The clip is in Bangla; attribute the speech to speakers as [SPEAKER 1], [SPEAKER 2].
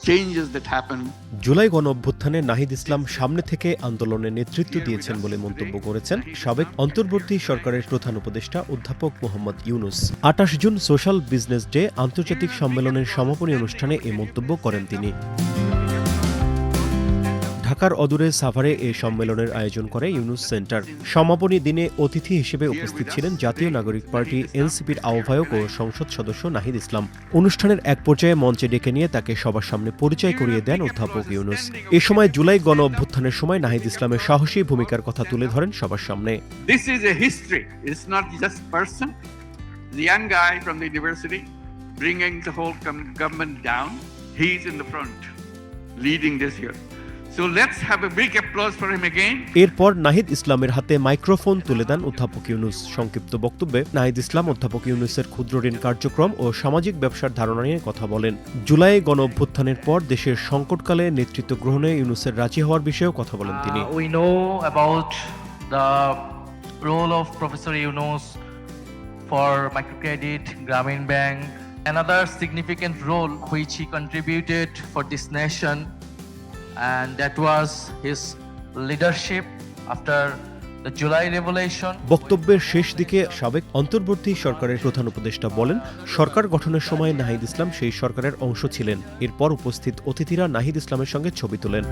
[SPEAKER 1] changes that happen.
[SPEAKER 2] July গণঅভ্যুত্থানে Nahid Islam সামনে থেকে আন্দোলনে নেতৃত্ব দিয়েছেন বলে মন্তব্য করেছেন সাবেক অন্তর্বর্তী সরকারের প্রধান উপদেষ্টা অধ্যাপক Mohammad Yunus. ২৮ June social business day আন্তর্জাতিক সম্মেলনের সমাপনী অনুষ্ঠানে এ মন্তব্য করেন তিনি। ঢাকার অদূরে সাভারে এ সম্মেলনের আয়োজন করে ইউনুস সেন্টার। সমাপনী দিনে অতিথি হিসেবে উপস্থিত ছিলেন জাতীয় নাগরিক পার্টি এনসিপির আহ্বায়ক ও সংসদ সদস্য নাহিদ ইসলাম। অনুষ্ঠানের এক পর্যায়ে মঞ্চে ডেকে নিয়ে তাকে সবার সামনে পরিচয় করিয়ে দেন অধ্যাপক ইউনুস। এ সময় জুলাই গণ অভ্যুত্থানের সময় নাহিদ ইসলামের সাহসী ভূমিকার কথা তুলে ধরেন সবার সামনে।
[SPEAKER 1] This is a history. It's not just person. The young guy from the university bringing the whole government down. He's in the front, leading this year. So let's have a big applause for him again.
[SPEAKER 2] এরপর নাহিদ ইসলামের হাতে মাইক্রোফোন তুলে দেন অধ্যাপক ইউনুস। সংক্ষিপ্ত বক্তব্যে নাহিদ ইসলাম অধ্যাপক ইউনুসের ক্ষুদ্র ঋণ কার্যক্রম ও সামাজিক ব্যবসার ধারণা নিয়ে কথা বলেন। জুলাই গণ অভ্যুত্থানের পর দেশের সংকটকালে নেতৃত্ব গ্রহণে ইউনুসের রাজি হওয়ার বিষয়েও কথা বলেন তিনি।
[SPEAKER 3] We know about the role of Professor Yunus for microcredit, Grameen Bank, another significant role which he contributed for this nation. And that was his leadership after the July Revolution.
[SPEAKER 2] বক্তব্যের শেষ দিকে সাবেক অন্তর্বর্তী সরকারের প্রধান উপদেষ্টা বলেন, সরকার গঠনের সময় নাহিদ ইসলাম সেই সরকারের অংশ ছিলেন। এরপর উপস্থিত অতিথিরা নাহিদ ইসলামের সঙ্গে ছবি তোলেন।